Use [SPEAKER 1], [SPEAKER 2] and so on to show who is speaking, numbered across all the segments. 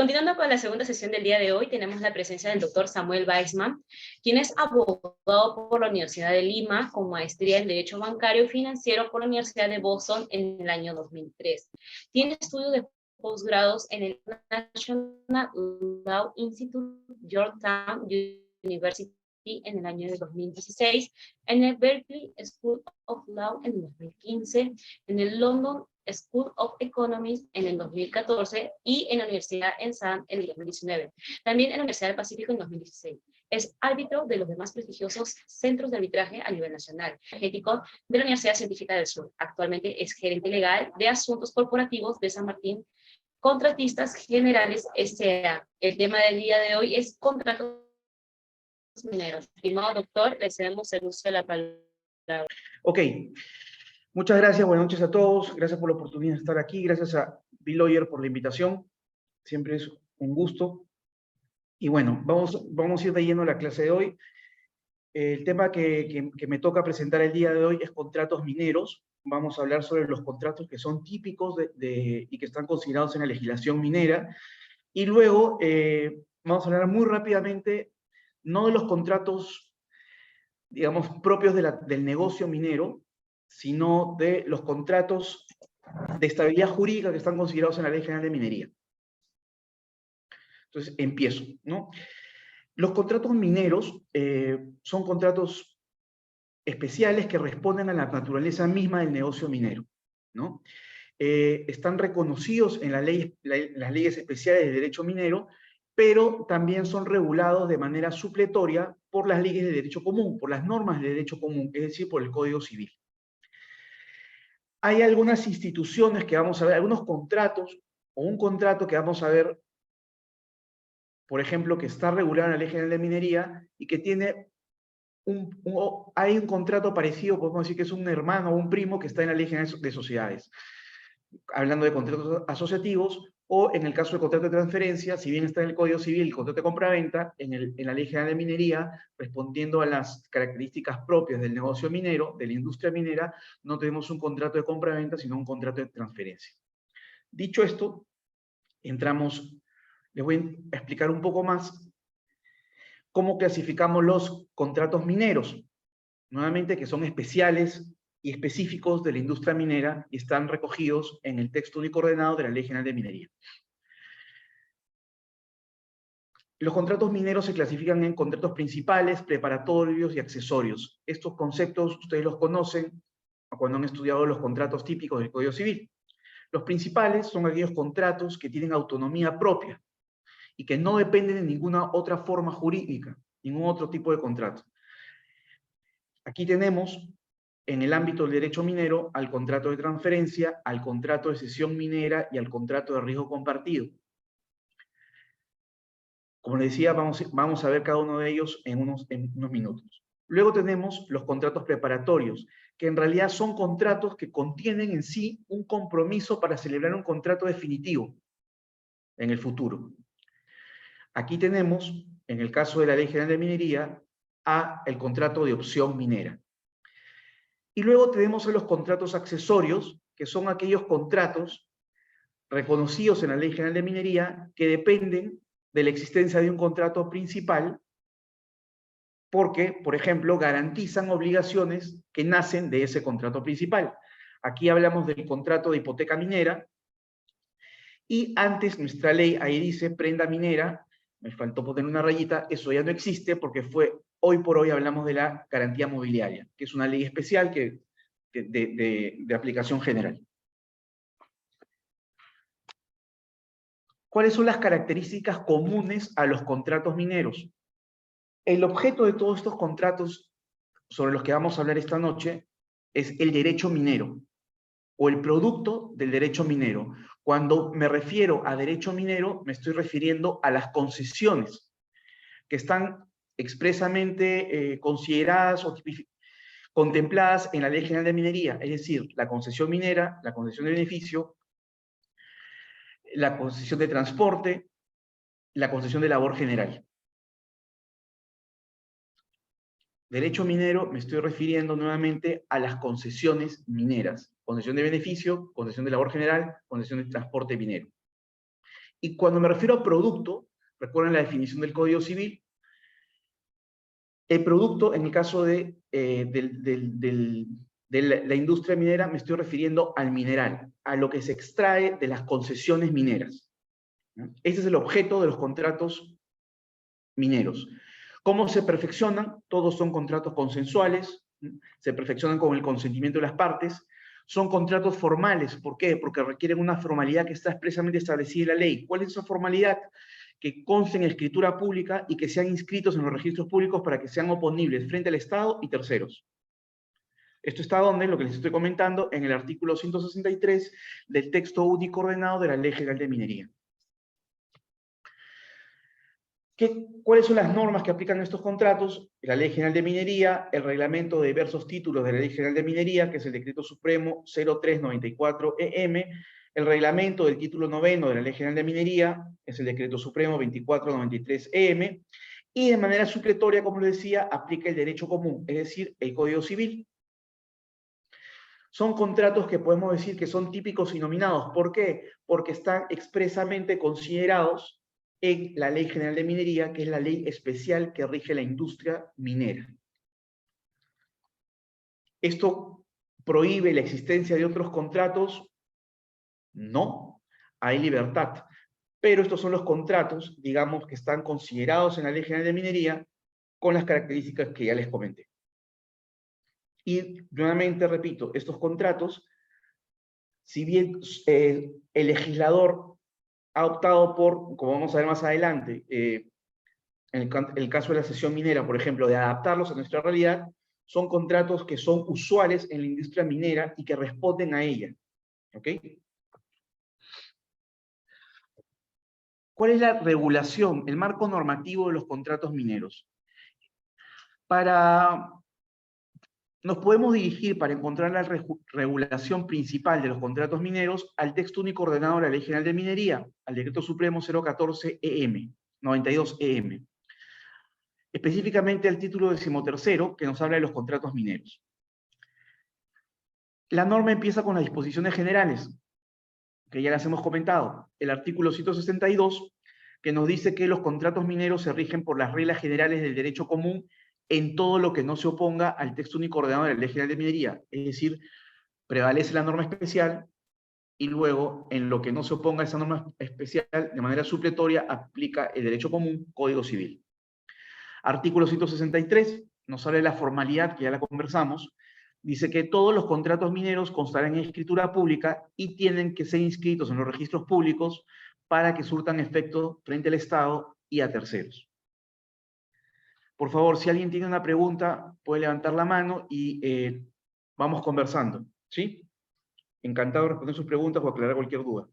[SPEAKER 1] Continuando con la segunda sesión del día de hoy, tenemos la presencia del doctor Samuel Weisman, quien es abogado por la Universidad de Lima, con maestría en Derecho Bancario y Financiero por la Universidad de Boston en el año 2003. Tiene estudios de posgrados en el National Law Institute, Georgetown University en el año de 2016, en el Berkeley School of Law en el 2015, en el London School of Economics en el 2014 y en la Universidad ENSAM en el 2019. También en la Universidad del Pacífico en 2016. Es árbitro de los demás prestigiosos centros de arbitraje a nivel nacional, ético de la Universidad Científica del Sur. Actualmente es gerente legal de asuntos corporativos de San Martín Contratistas Generales S.A. El tema del día de hoy es contratos mineros. Estimado doctor, le cedemos el uso de la palabra.
[SPEAKER 2] Ok. Muchas gracias, buenas noches a todos. Gracias por la oportunidad de estar aquí. Gracias a Bill Lawyer por la invitación. Siempre es un gusto. Y bueno, vamos a ir de lleno a la clase de hoy. El tema que me toca presentar el día de hoy es contratos mineros. Vamos a hablar sobre los contratos que son típicos y que están considerados en la legislación minera. Y luego vamos a hablar muy rápidamente, no de los contratos, digamos, propios del negocio minero, sino de los contratos de estabilidad jurídica que están considerados en la Ley General de Minería. Entonces, empiezo, ¿no? Los contratos mineros son contratos especiales que responden a la naturaleza misma del negocio minero, ¿no? Están reconocidos en las leyes especiales de derecho minero, pero también son regulados de manera supletoria por las leyes de derecho común, por las normas de derecho común, es decir, por el Código Civil. Hay algunas instituciones que vamos a ver, algunos contratos, o un contrato que vamos a ver, por ejemplo, que está regulado en la Ley General de Minería y que tiene hay un contrato parecido, podemos decir que es un hermano o un primo que está en la Ley General de Sociedades. Hablando de contratos asociativos, o en el caso del contrato de transferencia, si bien está en el Código Civil el contrato de compraventa, en la Ley General de Minería, respondiendo a las características propias del negocio minero, de la industria minera, no tenemos un contrato de compraventa, sino un contrato de transferencia. Dicho esto, les voy a explicar un poco más cómo clasificamos los contratos mineros. Nuevamente, que son especiales y específicos de la industria minera y están recogidos en el texto único ordenado de la Ley General de Minería. Los contratos mineros se clasifican en contratos principales, preparatorios y accesorios. Estos conceptos ustedes los conocen cuando han estudiado los contratos típicos del Código Civil. Los principales son aquellos contratos que tienen autonomía propia y que no dependen de ninguna otra forma jurídica, ningún otro tipo de contrato. Aquí tenemos, en el ámbito del derecho minero, al contrato de transferencia, al contrato de cesión minera y al contrato de riesgo compartido. Como les decía, vamos a ver cada uno de ellos en unos minutos. Luego tenemos los contratos preparatorios, que en realidad son contratos que contienen en sí un compromiso para celebrar un contrato definitivo en el futuro. Aquí tenemos, en el caso de la Ley General de Minería, el contrato de opción minera. Y luego tenemos los contratos accesorios, que son aquellos contratos reconocidos en la Ley General de Minería que dependen de la existencia de un contrato principal porque, por ejemplo, garantizan obligaciones que nacen de ese contrato principal. Aquí hablamos del contrato de hipoteca minera y antes nuestra ley ahí dice prenda minera, me faltó poner una rayita, eso ya no existe porque hoy por hoy hablamos de la garantía mobiliaria, que es una ley especial de aplicación general. ¿Cuáles son las características comunes a los contratos mineros? El objeto de todos estos contratos sobre los que vamos a hablar esta noche es el derecho minero o el producto del derecho minero. Cuando me refiero a derecho minero, me estoy refiriendo a las concesiones que están expresamente consideradas o contempladas en la Ley General de Minería, es decir, la concesión minera, la concesión de beneficio, la concesión de transporte, la concesión de labor general. Derecho minero, me estoy refiriendo nuevamente a las concesiones mineras. Concesión de beneficio, concesión de labor general, concesión de transporte minero. Y cuando me refiero a producto, recuerden la definición del Código Civil, el producto, en el caso de la industria minera, me estoy refiriendo al mineral, a lo que se extrae de las concesiones mineras. Ese es el objeto de los contratos mineros. ¿Cómo se perfeccionan? Todos son contratos consensuales, se perfeccionan con el consentimiento de las partes, son contratos formales. ¿Por qué? Porque requieren una formalidad que está expresamente establecida en la ley. ¿Cuál es esa formalidad? Que consten en escritura pública y que sean inscritos en los registros públicos para que sean oponibles frente al Estado y terceros. Esto está donde, lo que les estoy comentando, en el artículo 163 del texto único ordenado de la Ley General de Minería. ¿Cuáles son las normas que aplican a estos contratos? La Ley General de Minería, el reglamento de diversos títulos de la Ley General de Minería, que es el Decreto Supremo 0394-EM, el reglamento del título 9 de la Ley General de Minería, es el Decreto Supremo 2493-EM, y de manera supletoria, como les decía, aplica el derecho común, es decir, el Código Civil. Son contratos que podemos decir que son típicos y nominados. ¿Por qué? Porque están expresamente considerados en la Ley General de Minería, que es la ley especial que rige la industria minera. ¿Esto prohíbe la existencia de otros contratos? No, hay libertad. Pero estos son los contratos, digamos, que están considerados en la Ley General de Minería con las características que ya les comenté. Y nuevamente repito, estos contratos, si bien el legislador ha optado por, como vamos a ver más adelante, en el caso de la cesión minera, por ejemplo, de adaptarlos a nuestra realidad, son contratos que son usuales en la industria minera y que responden a ella. ¿Ok? ¿Cuál es la regulación, el marco normativo de los contratos mineros? Nos podemos dirigir para encontrar la regulación principal de los contratos mineros al texto único ordenado de la Ley General de Minería, al Decreto Supremo 014-EM, 92-EM. Específicamente al título 13º, que nos habla de los contratos mineros. La norma empieza con las disposiciones generales, que ya las hemos comentado. El artículo 162, que nos dice que los contratos mineros se rigen por las reglas generales del derecho común en todo lo que no se oponga al texto único ordenado de la Ley General de Minería. Es decir, prevalece la norma especial y luego, en lo que no se oponga a esa norma especial, de manera supletoria, aplica el derecho común, Código Civil. Artículo 163, nos habla de la formalidad, que ya la conversamos. Dice que todos los contratos mineros constarán en escritura pública y tienen que ser inscritos en los registros públicos para que surtan efecto frente al Estado y a terceros. Por favor, si alguien tiene una pregunta, puede levantar la mano y vamos conversando, ¿sí? Encantado de responder sus preguntas o aclarar cualquier duda.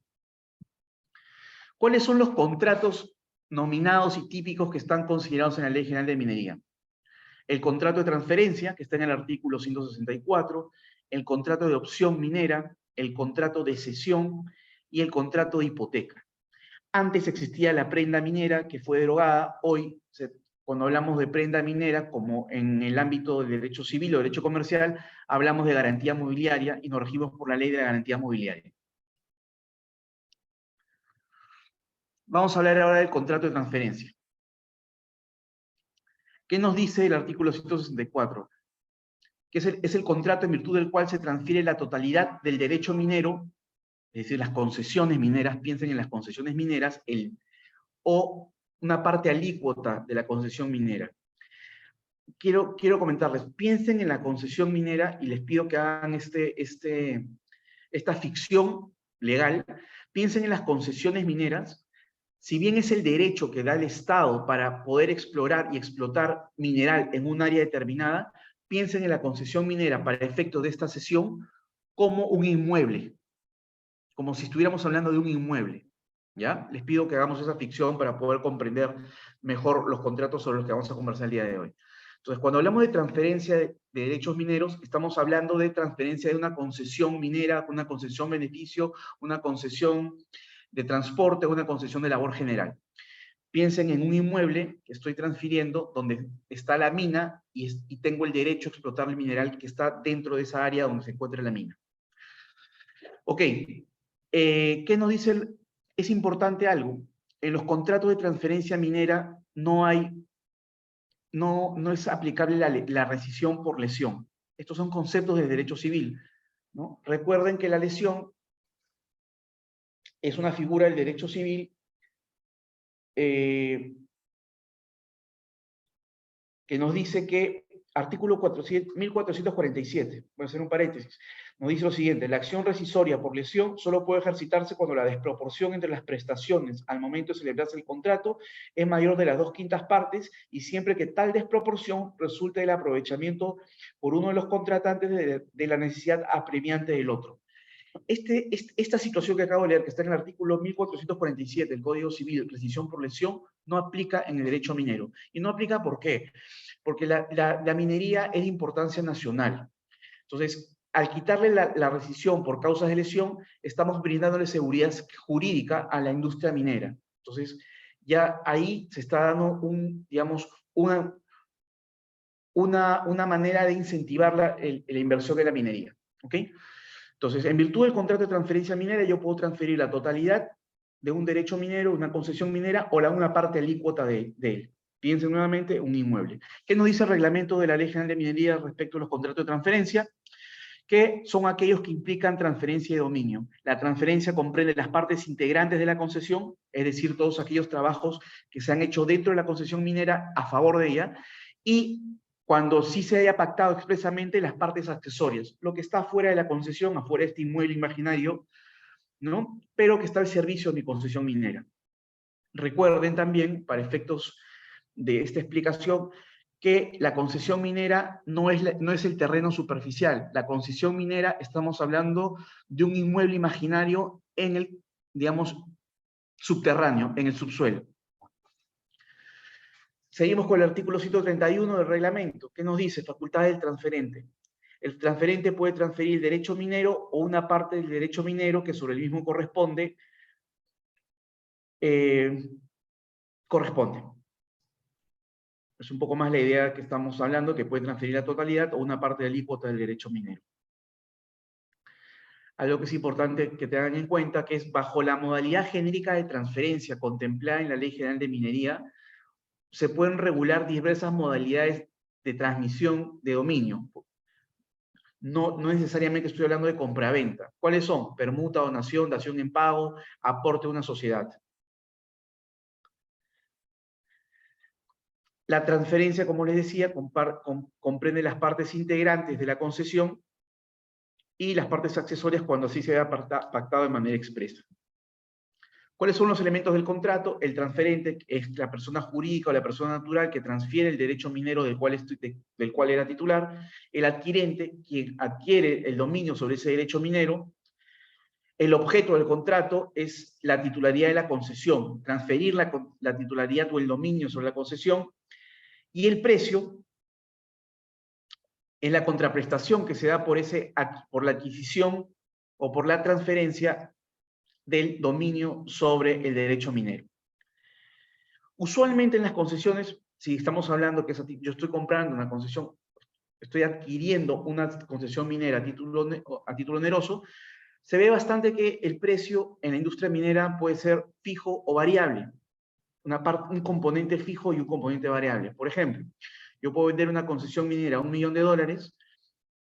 [SPEAKER 2] ¿Cuáles son los contratos nominados y típicos que están considerados en la Ley General de Minería? El contrato de transferencia, que está en el artículo 164, el contrato de opción minera, el contrato de cesión y el contrato de hipoteca. Antes existía la prenda minera, que fue derogada. Hoy, cuando hablamos de prenda minera, como en el ámbito del derecho civil o derecho comercial, hablamos de garantía mobiliaria y nos regimos por la ley de la garantía mobiliaria. Vamos a hablar ahora del contrato de transferencia. ¿Qué nos dice el artículo 164? Que es el contrato en virtud del cual se transfiere la totalidad del derecho minero, es decir, las concesiones mineras, piensen en las concesiones mineras, o una parte alícuota de la concesión minera. Quiero comentarles, piensen en la concesión minera y les pido que hagan esta ficción legal. Piensen en las concesiones mineras. Si bien es el derecho que da el Estado para poder explorar y explotar mineral en un área determinada, piensen en la concesión minera para efectos de esta sesión como un inmueble, como si estuviéramos hablando de un inmueble, ¿ya? Les pido que hagamos esa ficción para poder comprender mejor los contratos sobre los que vamos a conversar el día de hoy. Entonces, cuando hablamos de transferencia de derechos mineros, estamos hablando de transferencia de una concesión minera, una concesión beneficio, una concesión de transporte, una concesión de labor general. Piensen en un inmueble que estoy transfiriendo donde está la mina y tengo el derecho a explotar el mineral que está dentro de esa área donde se encuentra la mina. Ok, ¿qué nos dice es importante algo. En los contratos de transferencia minera no es aplicable la rescisión por lesión. Estos son conceptos de derecho civil, ¿no? Recuerden que la lesión es una figura del derecho civil que nos dice que, artículo 1447, voy a hacer un paréntesis, nos dice lo siguiente: la acción rescisoria por lesión solo puede ejercitarse cuando la desproporción entre las prestaciones al momento de celebrarse el contrato es mayor de las 2/5 partes y siempre que tal desproporción resulte del aprovechamiento por uno de los contratantes de la necesidad apremiante del otro. Esta situación que acabo de leer, que está en el artículo 1447 del Código Civil, rescisión por lesión, no aplica en el derecho minero. ¿Y no aplica por qué? Porque la minería es de importancia nacional. Entonces, al quitarle la rescisión por causas de lesión, estamos brindándole seguridad jurídica a la industria minera. Entonces, ya ahí se está dando una manera de incentivar la inversión de la minería. ¿Ok? Entonces, en virtud del contrato de transferencia minera, yo puedo transferir la totalidad de un derecho minero, una concesión minera, o una parte alícuota de él. Piensen nuevamente, un inmueble. ¿Qué nos dice el reglamento de la Ley General de Minería respecto a los contratos de transferencia? Que son aquellos que implican transferencia de dominio. La transferencia comprende las partes integrantes de la concesión, es decir, todos aquellos trabajos que se han hecho dentro de la concesión minera a favor de ella, y cuando sí se haya pactado expresamente las partes accesorias, lo que está fuera de la concesión, afuera de este inmueble imaginario, ¿no? Pero que está al servicio de mi concesión minera. Recuerden también, para efectos de esta explicación, que la concesión minera no es el terreno superficial. La concesión minera, estamos hablando de un inmueble imaginario en el, digamos, subterráneo, en el subsuelo. Seguimos con el artículo 131 del reglamento, que nos dice: facultad del transferente. El transferente puede transferir derecho minero o una parte del derecho minero que sobre el mismo corresponde. Es un poco más la idea que estamos hablando, que puede transferir la totalidad o una parte de la alícuota del derecho minero. Algo que es importante que tengan en cuenta, que es bajo la modalidad genérica de transferencia contemplada en la Ley General de Minería, se pueden regular diversas modalidades de transmisión de dominio. No necesariamente estoy hablando de compraventa. ¿Cuáles son? Permuta, donación, dación en pago, aporte a una sociedad. La transferencia, como les decía, comprende las partes integrantes de la concesión y las partes accesorias cuando así se haya pactado de manera expresa. ¿Cuáles son los elementos del contrato? El transferente es la persona jurídica o la persona natural que transfiere el derecho minero del cual era titular. El adquirente, quien adquiere el dominio sobre ese derecho minero. El objeto del contrato es la titularidad de la concesión, transferir la titularidad o el dominio sobre la concesión. Y el precio es la contraprestación que se da por la adquisición o por la transferencia del dominio sobre el derecho minero. Usualmente en las concesiones, si estamos hablando que yo estoy comprando una concesión, estoy adquiriendo una concesión minera a título oneroso, se ve bastante que el precio en la industria minera puede ser fijo o variable. Un componente fijo y un componente variable. Por ejemplo, yo puedo vender una concesión minera a $1 millón,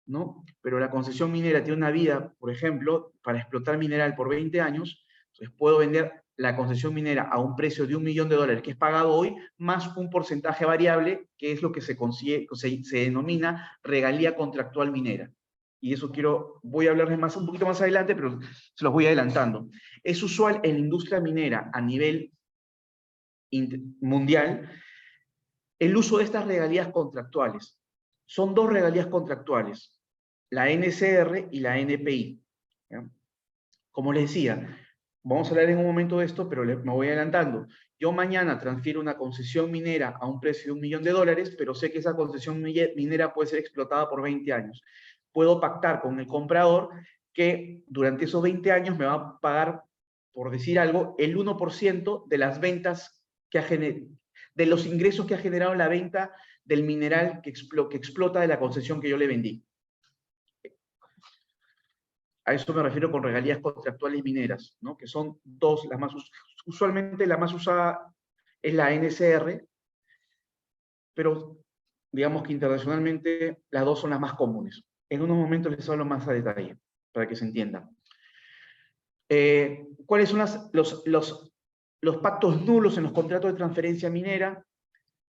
[SPEAKER 2] ¿no? Pero la concesión minera tiene una vida, por ejemplo, para explotar mineral por 20 años, entonces puedo vender la concesión minera a un precio de $1 millón, que es pagado hoy, más un porcentaje variable, que es lo que se denomina regalía contractual minera. Y eso voy a hablarles un poquito más adelante, pero se los voy adelantando. Es usual en la industria minera a nivel mundial el uso de estas regalías contractuales. Son dos regalías contractuales, la NSR y la NPI. ¿Ya? Como les decía, vamos a hablar en un momento de esto, pero me voy adelantando. Yo mañana transfiero una concesión minera a un precio de $1 millón, pero sé que esa concesión minera puede ser explotada por 20 años. Puedo pactar con el comprador que durante esos 20 años me va a pagar, por decir algo, el 1% de las ventas de los ingresos que ha generado la venta del mineral que explota de la concesión que yo le vendí. A eso me refiero con regalías contractuales mineras, ¿no? Que son dos, usualmente la más usada es la NSR, pero digamos que internacionalmente las dos son las más comunes. En unos momentos les hablo más a detalle, para que se entienda. ¿Cuáles son los pactos nulos en los contratos de transferencia minera?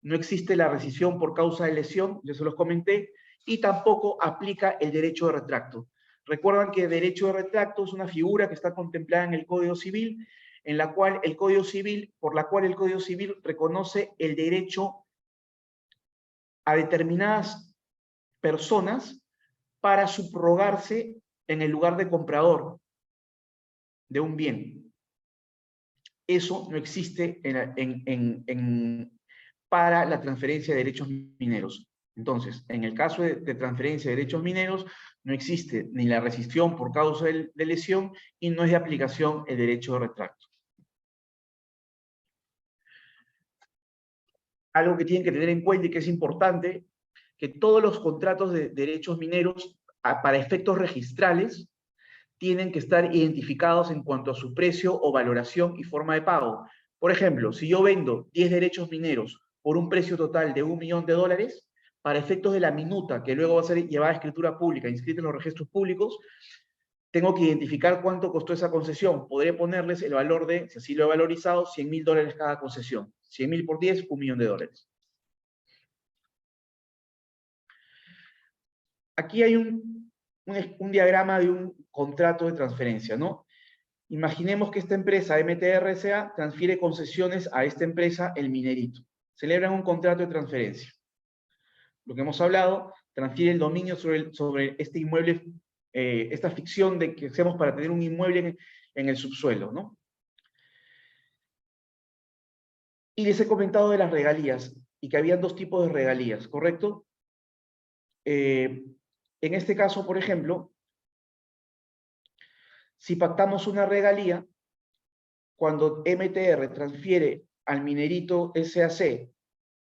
[SPEAKER 2] No existe la rescisión por causa de lesión, ya se los comenté, y tampoco aplica el derecho de retracto. Recuerdan que el derecho de retracto es una figura que está contemplada en el Código Civil, por la cual el Código Civil reconoce el derecho a determinadas personas para subrogarse en el lugar de comprador de un bien. Eso no existe para la transferencia de derechos mineros. Entonces, en el caso de transferencia de derechos mineros, no existe ni la rescisión por causa de lesión y no es de aplicación el derecho de retracto. Algo que tienen que tener en cuenta y que es importante, que todos los contratos de derechos mineros, para efectos registrales, tienen que estar identificados en cuanto a su precio o valoración y forma de pago. Por ejemplo, si yo vendo 10 derechos mineros por un precio total de $1 millón, para efectos de la minuta, que luego va a ser llevada a escritura pública, inscrita en los registros públicos, tengo que identificar cuánto costó esa concesión. Podré ponerles el valor de, si así lo he valorizado, $100.000 cada concesión. 100.000 por 10, $1 millón. Aquí hay un diagrama de un contrato de transferencia, ¿no? Imaginemos que esta empresa, MTRSA, transfiere concesiones a esta empresa, El Minerito. Celebran un contrato de transferencia. Lo que hemos hablado, transfiere el dominio sobre este inmueble, esta ficción de que hacemos para tener un inmueble en el subsuelo, ¿no? Y les he comentado de las regalías, y que habían dos tipos de regalías, ¿correcto? En este caso, por ejemplo, si pactamos una regalía, cuando MTR transfiere al Minerito SAC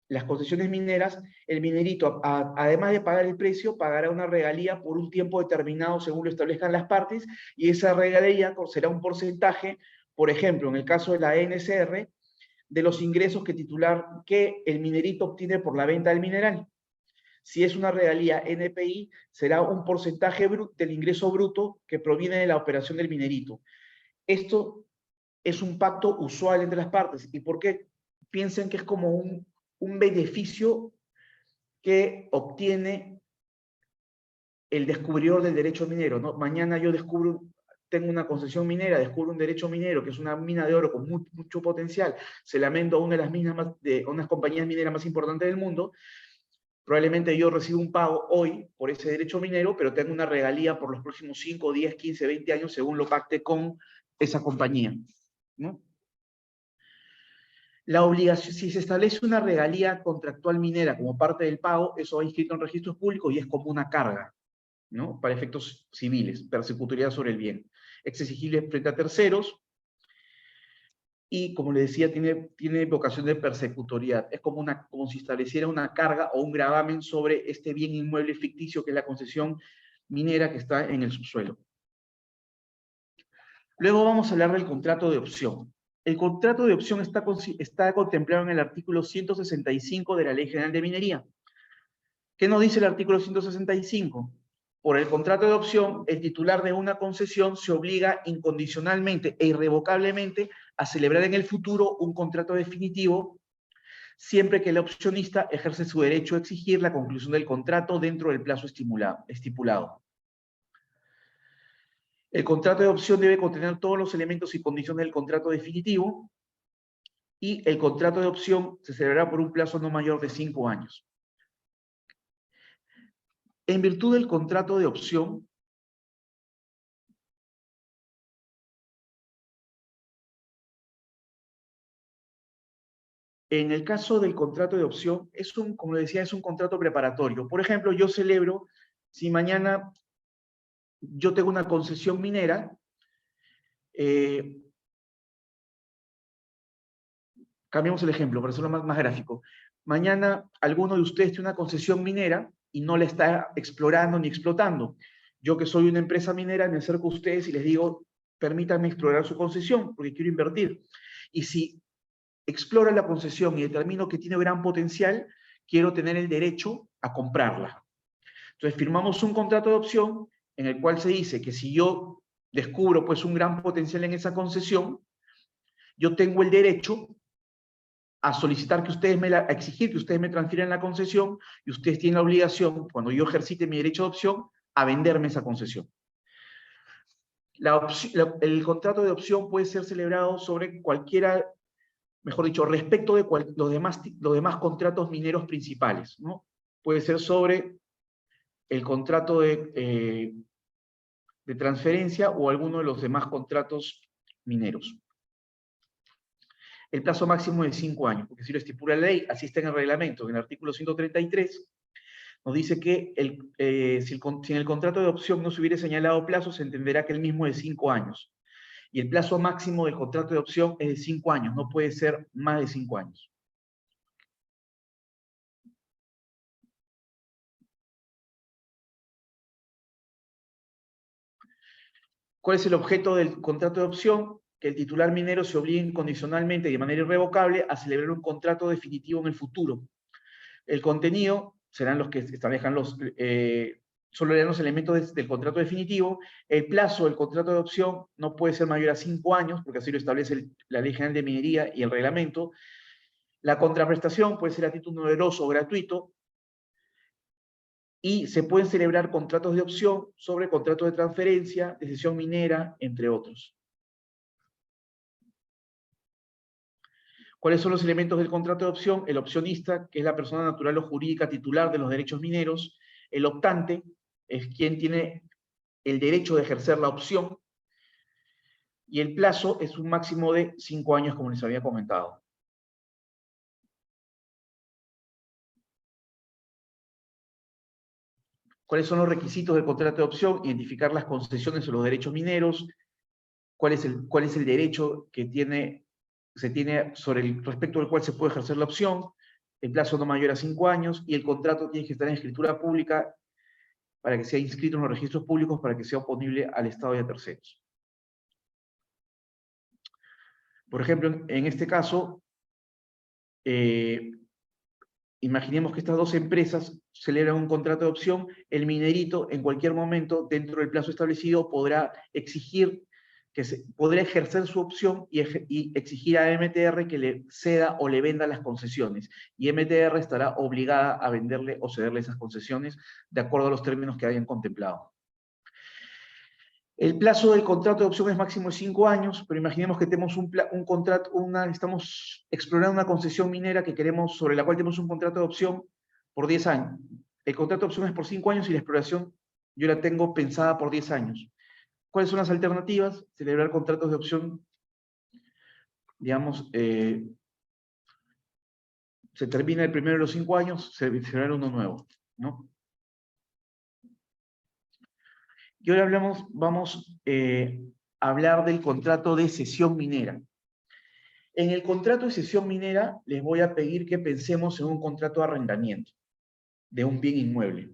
[SPEAKER 2] las concesiones mineras, el Minerito, además de pagar el precio, pagará una regalía por un tiempo determinado según lo establezcan las partes, y esa regalía será un porcentaje, por ejemplo, en el caso de la NSR, de los ingresos que el Minerito obtiene por la venta del mineral. Si es una regalía NPI, será un porcentaje del ingreso bruto que proviene de la operación del Minerito. Esto es un pacto usual entre las partes. ¿Y por qué? Piensen que es como un beneficio que obtiene el descubridor del derecho minero, ¿no? Mañana yo tengo una concesión minera, descubro un derecho minero, que es una mina de oro con mucho potencial, se la vendo a una de las minas unas compañías mineras más importantes del mundo, probablemente yo recibo un pago hoy por ese derecho minero, pero tengo una regalía por los próximos 5, 10, 15, 20 años, según lo pacte con esa compañía, ¿no? La obligación, si se establece una regalía contractual minera como parte del pago, eso va inscrito en registros públicos y es como una carga, ¿no? Para efectos civiles, persecutoriedad sobre el bien. Es exigible frente a terceros y, como le decía, tiene vocación de persecutoriedad. Es como si estableciera una carga o un gravamen sobre este bien inmueble ficticio que es la concesión minera que está en el subsuelo. Luego vamos a hablar del contrato de opción. El contrato de opción está contemplado en el artículo 165 de la Ley General de Minería. ¿Qué nos dice el artículo 165? Por el contrato de opción, el titular de una concesión se obliga incondicionalmente e irrevocablemente a celebrar en el futuro un contrato definitivo, siempre que el opcionista ejerce su derecho a exigir la conclusión del contrato dentro del plazo estipulado. El contrato de opción debe contener todos los elementos y condiciones del contrato definitivo, y el contrato de opción se celebrará por un plazo no mayor de 5 años. En virtud del contrato de opción, en el caso del contrato de opción, como decía, es un contrato preparatorio. Por ejemplo, yo celebro, si mañana yo tengo una concesión minera, cambiemos el ejemplo para hacerlo más gráfico. Mañana alguno de ustedes tiene una concesión minera y no la está explorando ni explotando. Yo que soy una empresa minera me acerco a ustedes y les digo, permítanme explorar su concesión porque quiero invertir. Y si exploro la concesión y determino que tiene gran potencial, quiero tener el derecho a comprarla. Entonces firmamos un contrato de opción en el cual se dice que si yo descubro pues un gran potencial en esa concesión, yo tengo el derecho a solicitar que ustedes a exigir que ustedes me transfieran la concesión y ustedes tienen la obligación, cuando yo ejercite mi derecho de opción, a venderme esa concesión. El contrato de opción puede ser celebrado sobre cualquiera, mejor dicho, respecto de los demás contratos mineros principales, ¿no? Puede ser sobre el contrato de transferencia o alguno de los demás contratos mineros. El plazo máximo es de 5 años, porque si lo estipula la ley, así está en el reglamento, en el artículo 133, nos dice que si en el contrato de opción no se hubiera señalado plazo, se entenderá que el mismo es de 5 años. Y el plazo máximo del contrato de opción es de 5 años, no puede ser más de 5 años. ¿Cuál es el objeto del contrato de opción? Que el titular minero se obligue incondicionalmente y de manera irrevocable a celebrar un contrato definitivo en el futuro. El contenido serán los que establezcan solo leerán los elementos del contrato definitivo. El plazo del contrato de opción no puede ser mayor a 5 años, porque así lo establece la Ley General de Minería y el reglamento. La contraprestación puede ser a título oneroso o gratuito, y se pueden celebrar contratos de opción sobre contratos de transferencia, de cesión minera, entre otros. ¿Cuáles son los elementos del contrato de opción? El opcionista, que es la persona natural o jurídica titular de los derechos mineros. El optante es quien tiene el derecho de ejercer la opción. Y el plazo es un máximo de 5 años, como les había comentado. ¿Cuáles son los requisitos del contrato de opción? Identificar las concesiones o los derechos mineros. ¿Cuál es el derecho que se tiene respecto al cual se puede ejercer la opción? El plazo no mayor a 5 años, y el contrato tiene que estar en escritura pública para que sea inscrito en los registros públicos, para que sea oponible al Estado y a terceros. Por ejemplo, en este caso, imaginemos que estas dos empresas celebran un contrato de opción. El minerito, en cualquier momento, dentro del plazo establecido, podrá ejercer su opción y exigir a MTR que le ceda o le venda las concesiones. Y MTR estará obligada a venderle o cederle esas concesiones de acuerdo a los términos que hayan contemplado. El plazo del contrato de opción es máximo de 5 años, pero imaginemos que tenemos un contrato, estamos explorando una concesión minera sobre la cual tenemos un contrato de opción por 10 años. El contrato de opción es por 5 años y la exploración yo la tengo pensada por 10 años. ¿Cuáles son las alternativas? Celebrar contratos de opción, digamos, se termina el primero de los 5 años, se celebrar uno nuevo, ¿no? Y ahora vamos a hablar del contrato de cesión minera. En el contrato de cesión minera les voy a pedir que pensemos en un contrato de arrendamiento de un bien inmueble.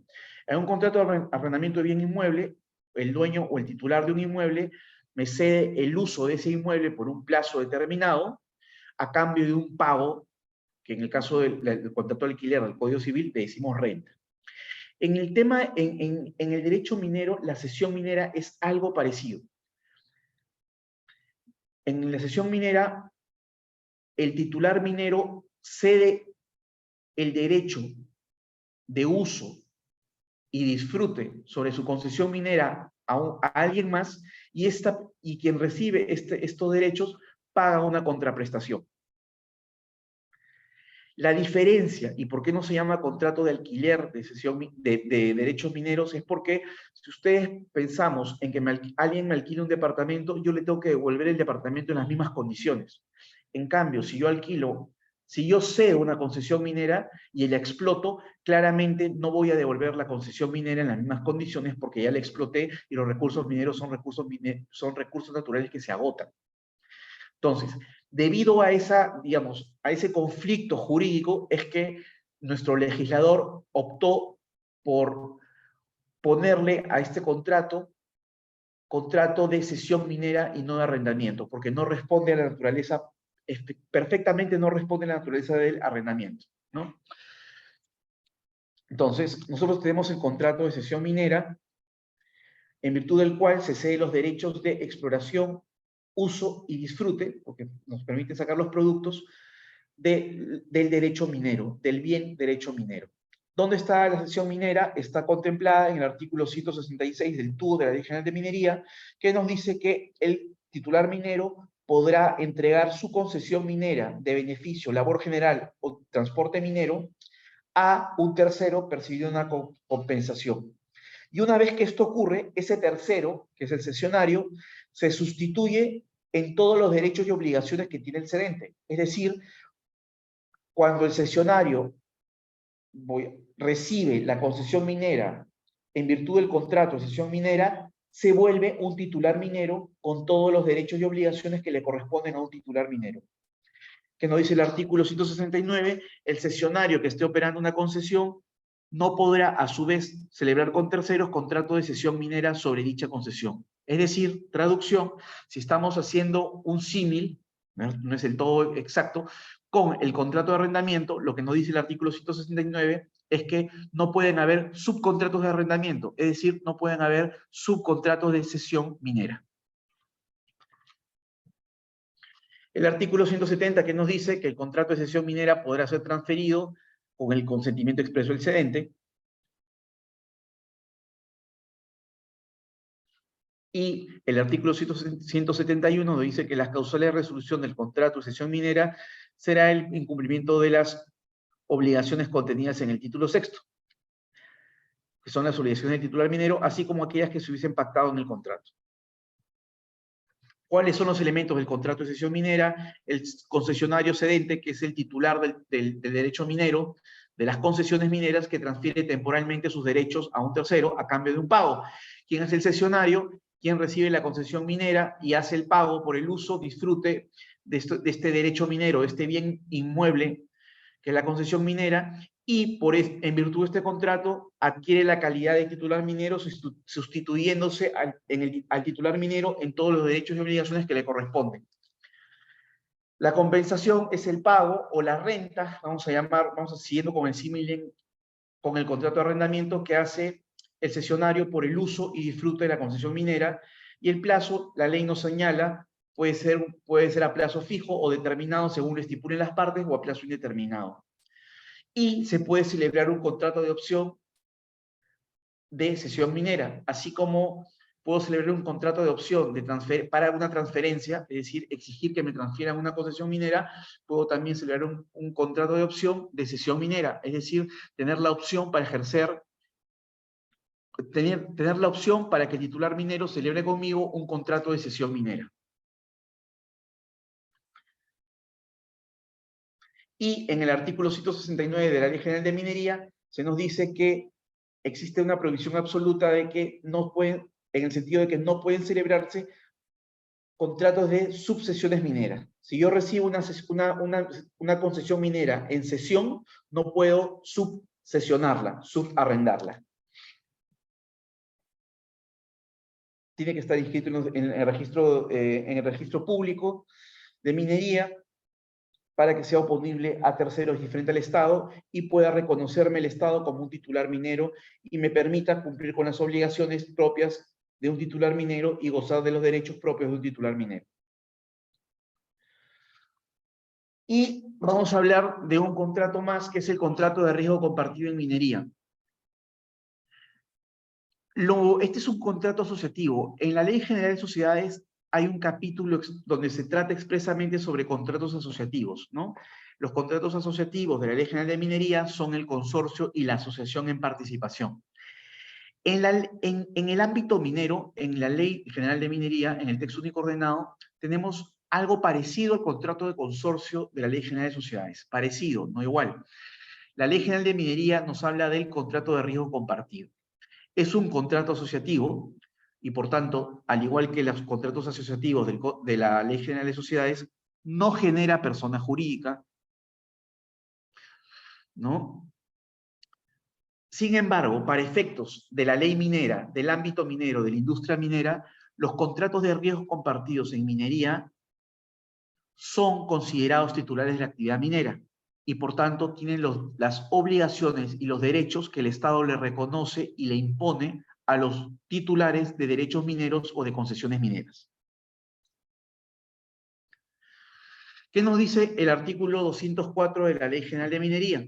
[SPEAKER 2] En un contrato de arrendamiento de bien inmueble, el dueño o el titular de un inmueble me cede el uso de ese inmueble por un plazo determinado a cambio de un pago, que en el caso del contrato de alquiler del Código Civil le decimos renta. En el derecho minero, la cesión minera es algo parecido. En la cesión minera, el titular minero cede el derecho de uso y disfrute sobre su concesión minera a alguien más, y quien recibe estos derechos paga una contraprestación. La diferencia, y por qué no se llama contrato de alquiler de derechos mineros, es porque si ustedes pensamos en que alguien me alquila un departamento, yo le tengo que devolver el departamento en las mismas condiciones. En cambio, si yo cedo una concesión minera y la exploto, claramente no voy a devolver la concesión minera en las mismas condiciones porque ya la exploté y los recursos mineros son recursos naturales que se agotan. Entonces, debido a ese conflicto jurídico, es que nuestro legislador optó por ponerle a este contrato de cesión minera y no de arrendamiento, porque no responde a la naturaleza, perfectamente no responde a la naturaleza del arrendamiento, ¿no? Entonces, nosotros tenemos el contrato de cesión minera, en virtud del cual se cede los derechos de exploración, uso y disfrute, porque nos permite sacar los productos del derecho minero, del bien derecho minero. ¿Dónde está la cesión minera? Está contemplada en el artículo 166 del TUO de la Ley General de Minería, que nos dice que el titular minero podrá entregar su concesión minera de beneficio, labor general o transporte minero a un tercero percibiendo una compensación. Y una vez que esto ocurre, ese tercero, que es el cesionario, se sustituye en todos los derechos y obligaciones que tiene el cedente. Es decir, cuando el cesionario recibe la concesión minera en virtud del contrato de cesión minera, se vuelve un titular minero con todos los derechos y obligaciones que le corresponden a un titular minero. Que nos dice el artículo 169, el cesionario que esté operando una concesión no podrá a su vez celebrar con terceros contrato de cesión minera sobre dicha concesión. Es decir, traducción, si estamos haciendo un símil, no es el todo exacto, con el contrato de arrendamiento, lo que nos dice el artículo 169 es que no pueden haber subcontratos de arrendamiento, es decir, no pueden haber subcontratos de cesión minera. El artículo 170 que nos dice que el contrato de cesión minera podrá ser transferido con el consentimiento expreso del cedente. Y el artículo 171 nos dice que las causales de resolución del contrato de cesión minera será el incumplimiento de las obligaciones contenidas en el título sexto, que son las obligaciones del titular minero, así como aquellas que se hubiesen pactado en el contrato. ¿Cuáles son los elementos del contrato de cesión minera? El concesionario cedente, que es el titular del derecho minero, de las concesiones mineras, que transfiere temporalmente sus derechos a un tercero a cambio de un pago. ¿Quién es el cesionario? Quien recibe la concesión minera y hace el pago por el uso, disfrute de este derecho minero, de este bien inmueble, que es la concesión minera, y en virtud de este contrato adquiere la calidad de titular minero, sustituyéndose al titular minero en todos los derechos y obligaciones que le corresponden. La compensación es el pago o la renta, vamos siguiendo con el símil con el contrato de arrendamiento que hace el cesionario por el uso y disfrute de la concesión minera, y el plazo, la ley nos señala, puede ser a plazo fijo o determinado según lo estipulen las partes, o a plazo indeterminado. Y se puede celebrar un contrato de opción de cesión minera, así como puedo celebrar un contrato de opción para una transferencia, es decir, exigir que me transfieran una concesión minera. Puedo también celebrar un contrato de opción de cesión minera, es decir, tener la opción para ejercer, tener la opción para que el titular minero celebre conmigo un contrato de cesión minera. Y en el artículo 169 de la Ley General de Minería se nos dice que existe una prohibición absoluta de que no pueden, en el sentido de que no pueden celebrarse contratos de subcesiones mineras. Si yo recibo una concesión minera en cesión, no puedo subcesionarla, subarrendarla. Tiene que estar inscrito en el registro público de minería, para que sea oponible a terceros diferente al Estado y pueda reconocerme el Estado como un titular minero y me permita cumplir con las obligaciones propias de un titular minero y gozar de los derechos propios de un titular minero. Y vamos a hablar de un contrato más, que es el contrato de riesgo compartido en minería. Este es un contrato asociativo. En la Ley General de Sociedades hay un capítulo donde se trata expresamente sobre contratos asociativos, ¿no? Los contratos asociativos de la Ley General de Minería son el consorcio y la asociación en participación. En el ámbito minero, en la Ley General de Minería, en el texto único ordenado, tenemos algo parecido al contrato de consorcio de la Ley General de Sociedades. Parecido, no igual. La Ley General de Minería nos habla del contrato de riesgo compartido. Es un contrato asociativo y, por tanto, al igual que los contratos asociativos de la Ley General de Sociedades, no genera persona jurídica, ¿no? Sin embargo, para efectos de la ley minera, del ámbito minero, de la industria minera, los contratos de riesgo compartidos en minería son considerados titulares de la actividad minera y por tanto tienen las obligaciones y los derechos que el Estado le reconoce y le impone a los titulares de derechos mineros o de concesiones mineras. ¿Qué nos dice el artículo 204 de la Ley General de Minería?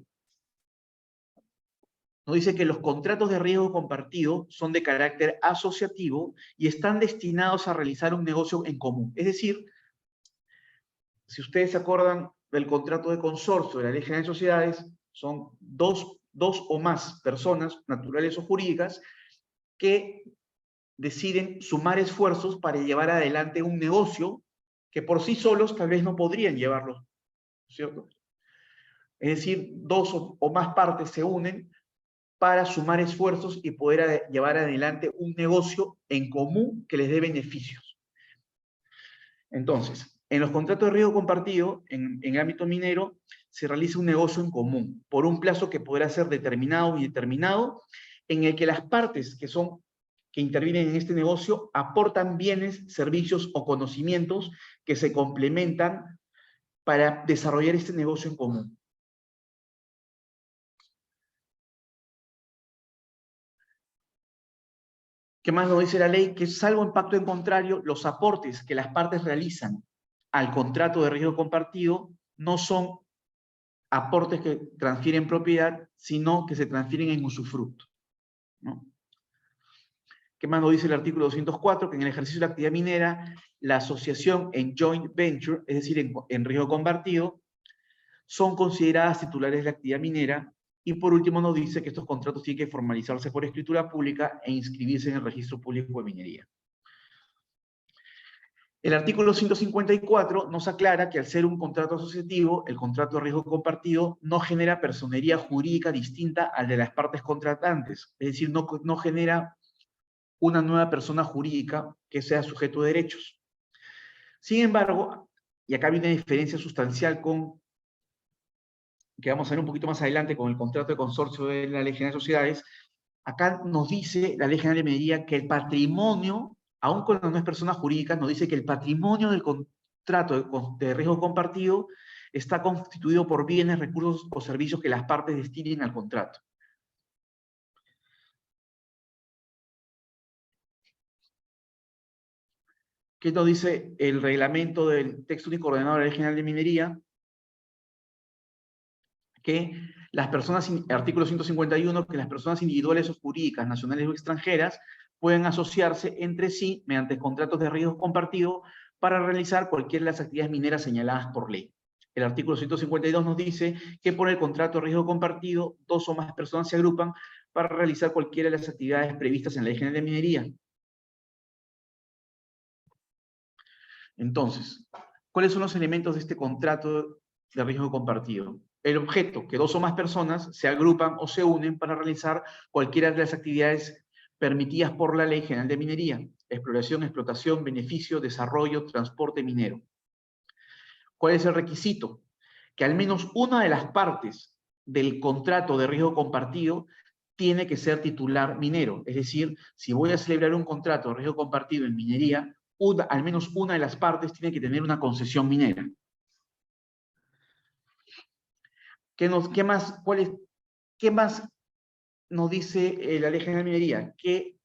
[SPEAKER 2] Nos dice que los contratos de riesgo compartido son de carácter asociativo y están destinados a realizar un negocio en común. Es decir, si ustedes se acuerdan del contrato de consorcio de la Ley General de Sociedades, son dos o más personas, naturales o jurídicas, que deciden sumar esfuerzos para llevar adelante un negocio que por sí solos tal vez no podrían llevarlo, ¿cierto? Es decir, dos o más partes se unen para sumar esfuerzos y poder llevar adelante un negocio en común que les dé beneficios. Entonces, en los contratos de riesgo compartido, en el ámbito minero, se realiza un negocio en común por un plazo que podrá ser determinado y indeterminado, en el que las partes que intervienen en este negocio aportan bienes, servicios o conocimientos que se complementan para desarrollar este negocio en común. ¿Qué más nos dice la ley? Que salvo en pacto en contrario, los aportes que las partes realizan al contrato de riesgo compartido no son aportes que transfieren propiedad, sino que se transfieren en usufructo, ¿no? ¿Qué más nos dice el artículo 204? Que en el ejercicio de la actividad minera, la asociación en joint venture, es decir, en riesgo compartido, son consideradas titulares de la actividad minera. Y por último nos dice que estos contratos tienen que formalizarse por escritura pública e inscribirse en el registro público de minería. El artículo 154 nos aclara que al ser un contrato asociativo, el contrato de riesgo compartido no genera personería jurídica distinta al de las partes contratantes. Es decir, no genera una nueva persona jurídica que sea sujeto de derechos. Sin embargo, y acá viene una diferencia sustancial que vamos a ver un poquito más adelante con el contrato de consorcio de la Ley General de Sociedades, acá nos dice la Ley General de Minería que el patrimonio, aun cuando no es persona jurídica, nos dice que el patrimonio del contrato de riesgo compartido está constituido por bienes, recursos o servicios que las partes destinen al contrato. ¿Qué nos dice el reglamento del texto único ordenado de la Ley General de Minería? Que las personas, artículo 151, que las personas individuales o jurídicas, nacionales o extranjeras, pueden asociarse entre sí mediante contratos de riesgo compartido para realizar cualquiera de las actividades mineras señaladas por ley. El artículo 152 nos dice que por el contrato de riesgo compartido, dos o más personas se agrupan para realizar cualquiera de las actividades previstas en la Ley General de Minería. Entonces, ¿cuáles son los elementos de este contrato de riesgo compartido? El objeto, que dos o más personas se agrupan o se unen para realizar cualquiera de las actividades permitidas por la Ley General de Minería: exploración, explotación, beneficio, desarrollo, transporte minero. ¿Cuál es el requisito? Que al menos una de las partes del contrato de riesgo compartido tiene que ser titular minero. Es decir, si voy a celebrar un contrato de riesgo compartido en minería, al menos una de las partes tiene que tener una concesión minera. ¿Qué más nos dice la Ley General de Minería? Que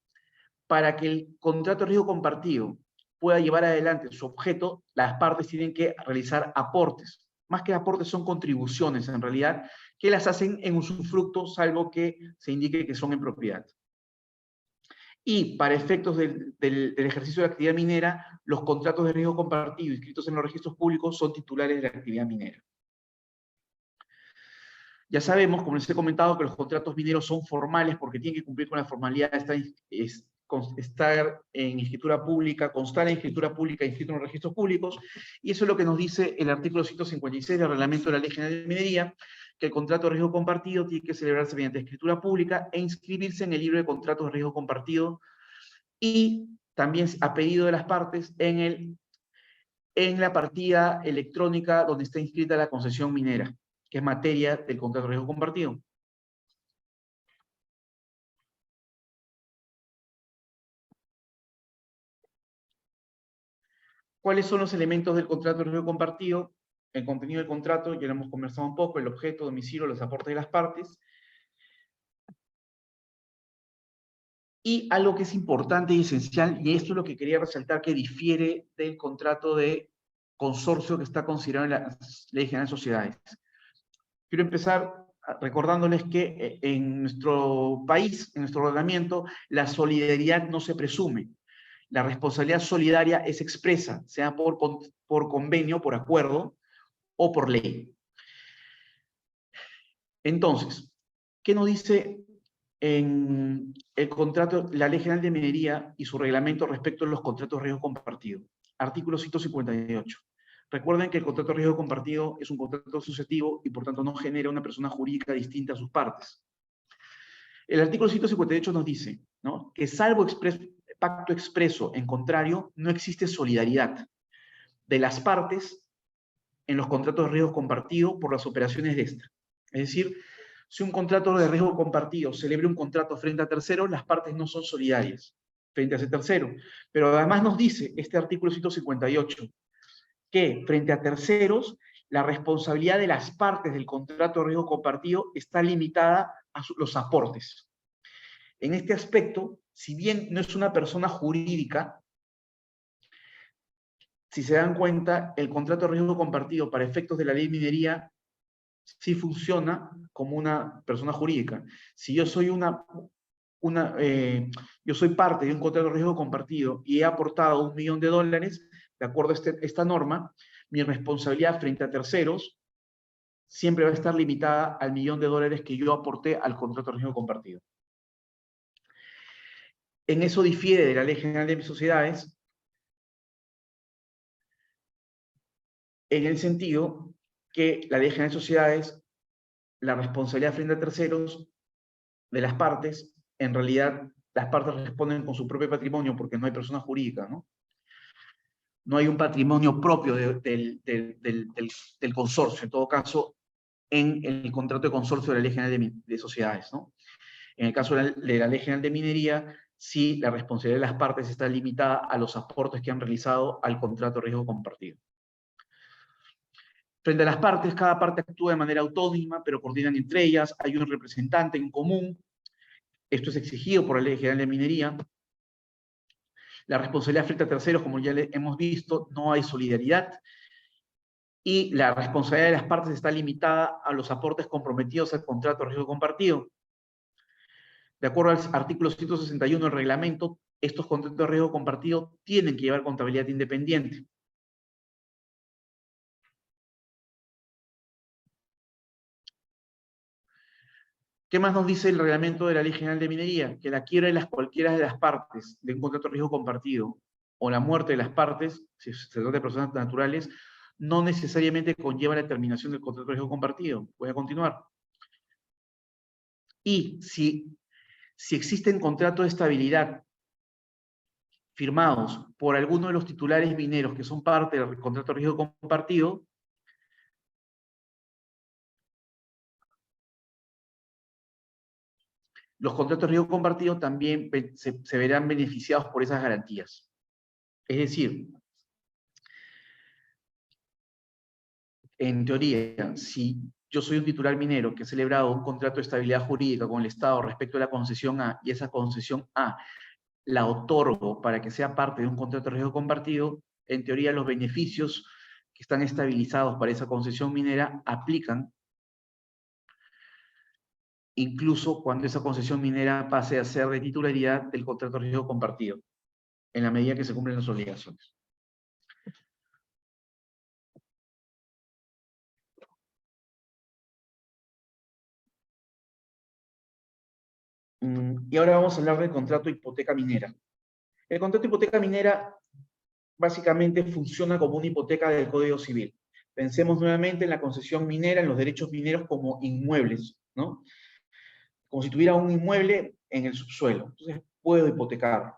[SPEAKER 2] para que el contrato de riesgo compartido pueda llevar adelante su objeto, las partes tienen que realizar aportes. Más que aportes, son contribuciones, en realidad, que las hacen en usufructo, salvo que se indique que son en propiedad. Y para efectos del ejercicio de la actividad minera, los contratos de riesgo compartido inscritos en los registros públicos son titulares de la actividad minera. Ya sabemos, como les he comentado, que los contratos mineros son formales porque tienen que cumplir con la formalidad de estar en escritura pública, constar en escritura pública, inscrito en los registros públicos, y eso es lo que nos dice el artículo 156 del Reglamento de la Ley General de Minería, que el contrato de riesgo compartido tiene que celebrarse mediante escritura pública e inscribirse en el libro de contratos de riesgo compartido, y también a pedido de las partes en la partida electrónica donde está inscrita la concesión minera, que es materia del contrato de riesgo compartido. ¿Cuáles son los elementos del contrato de riesgo compartido? El contenido del contrato, ya lo hemos conversado un poco, el objeto, domicilio, los aportes de las partes. Y algo que es importante y esencial, y esto es lo que quería resaltar, que difiere del contrato de consorcio que está considerado en la Ley General de Sociedades. Quiero empezar recordándoles que en nuestro país, en nuestro ordenamiento, la solidaridad no se presume. La responsabilidad solidaria es expresa, sea por convenio, por acuerdo o por ley. Entonces, ¿qué nos dice en el contrato, la Ley General de Minería y su reglamento respecto a los contratos de riesgo compartido? Artículo 158. Recuerden que el contrato de riesgo compartido es un contrato asociativo y por tanto no genera una persona jurídica distinta a sus partes. El artículo 158 nos dice, ¿no?, que salvo pacto expreso en contrario, no existe solidaridad de las partes en los contratos de riesgo compartido por las operaciones de esta. Es decir, si un contrato de riesgo compartido celebra un contrato frente a terceros, las partes no son solidarias frente a ese tercero. Pero además nos dice este artículo 158 que frente a terceros, la responsabilidad de las partes del contrato de riesgo compartido está limitada a los aportes. En este aspecto, si bien no es una persona jurídica, si se dan cuenta, el contrato de riesgo compartido para efectos de la ley de minería sí funciona como una persona jurídica. Si yo soy yo soy parte de un contrato de riesgo compartido y he aportado $1 millón, de acuerdo a esta norma, mi responsabilidad frente a terceros siempre va a estar limitada al $1 millón que yo aporté al contrato de riesgo compartido. En eso difiere de la Ley General de Sociedades, en el sentido que la Ley General de Sociedades, la responsabilidad frente a terceros de las partes, en realidad las partes responden con su propio patrimonio porque no hay persona jurídica, ¿no? No hay un patrimonio propio del consorcio, en todo caso, en el contrato de consorcio de la Ley General de Sociedades, ¿no? En el caso de la Ley General de Minería, sí, la responsabilidad de las partes está limitada a los aportes que han realizado al contrato de riesgo compartido. Frente a las partes, cada parte actúa de manera autónoma, pero coordinan entre ellas, hay un representante en común. Esto es exigido por la Ley General de Minería. La responsabilidad frente a terceros, como ya hemos visto, no hay solidaridad. Y la responsabilidad de las partes está limitada a los aportes comprometidos al contrato de riesgo compartido. De acuerdo al artículo 161 del reglamento, estos contratos de riesgo compartido tienen que llevar contabilidad independiente. ¿Qué más nos dice el reglamento de la Ley General de Minería? Que la quiebra de cualquiera de las partes de un contrato de riesgo compartido o la muerte de las partes, si se trata de personas naturales, no necesariamente conlleva la terminación del contrato de riesgo compartido. Voy a continuar. Y si existen contratos de estabilidad firmados por alguno de los titulares mineros que son parte del contrato de riesgo compartido, los contratos de riesgo compartido también se verán beneficiados por esas garantías. Es decir, en teoría, si yo soy un titular minero que ha celebrado un contrato de estabilidad jurídica con el Estado respecto a la concesión A, y esa concesión A la otorgo para que sea parte de un contrato de riesgo compartido, en teoría los beneficios que están estabilizados para esa concesión minera aplican incluso cuando esa concesión minera pase a ser de titularidad del contrato de riesgo compartido, en la medida que se cumplen las obligaciones. Y ahora vamos a hablar del contrato de hipoteca minera. El contrato de hipoteca minera básicamente funciona como una hipoteca del Código Civil. Pensemos nuevamente en la concesión minera, en los derechos mineros como inmuebles, ¿no? Como si tuviera un inmueble en el subsuelo. Entonces, puedo hipotecarlo,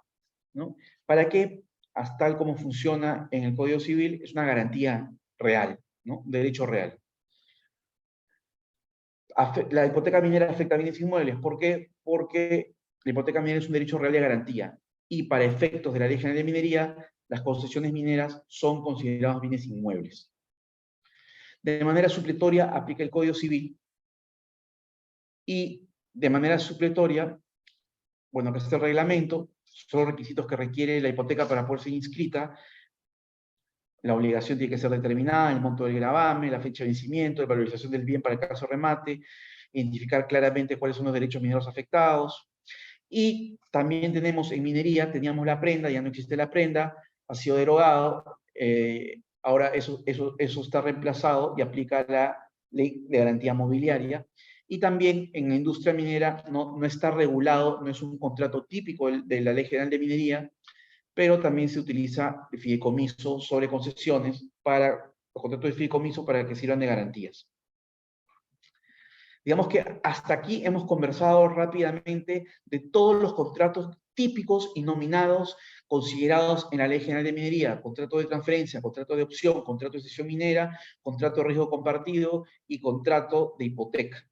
[SPEAKER 2] ¿no? ¿Para qué? Hasta tal como funciona en el Código Civil, es una garantía real, ¿no? Derecho real. La hipoteca minera afecta a bienes inmuebles. ¿Por qué? Porque la hipoteca minera es un derecho real de garantía. Y para efectos de la Ley General de Minería, las concesiones mineras son considerados bienes inmuebles. De manera supletoria, aplica el Código Civil y de manera supletoria, bueno, que este reglamento, son requisitos que requiere la hipoteca para poder ser inscrita. La obligación tiene que ser determinada, el monto del gravamen, la fecha de vencimiento, la valorización del bien para el caso de remate, identificar claramente cuáles son los derechos mineros afectados. Y también tenemos en minería, teníamos la prenda, ya no existe la prenda, ha sido derogado, ahora eso está reemplazado y aplica la ley de garantía mobiliaria. Y también en la industria minera no está regulado, no es un contrato típico de la Ley General de Minería, pero también se utiliza el fideicomiso sobre concesiones para los contratos de fideicomiso para que sirvan de garantías. Digamos que hasta aquí hemos conversado rápidamente de todos los contratos típicos y nominados considerados en la Ley General de Minería: contrato de transferencia, contrato de opción, contrato de cesión minera, contrato de riesgo compartido y contrato de hipoteca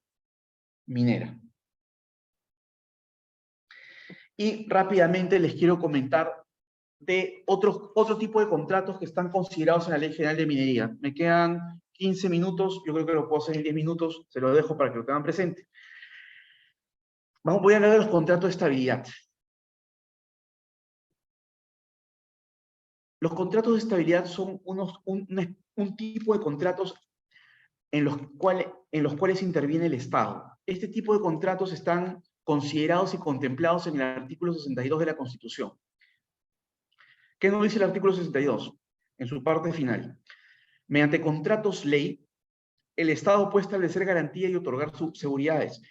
[SPEAKER 2] minera. Y rápidamente les quiero comentar de otro tipo de contratos que están considerados en la Ley General de Minería. Me quedan 15 minutos, yo creo que lo puedo hacer en 10 minutos, se lo dejo para que lo tengan presente. Voy a hablar de los contratos de estabilidad. Los contratos de estabilidad son un tipo de contratos en los cuales interviene el Estado. Este tipo de contratos están considerados y contemplados en el artículo 62 de la Constitución. ¿Qué nos dice el artículo 62? En su parte final. Mediante contratos ley, el Estado puede establecer garantías y otorgar seguridades.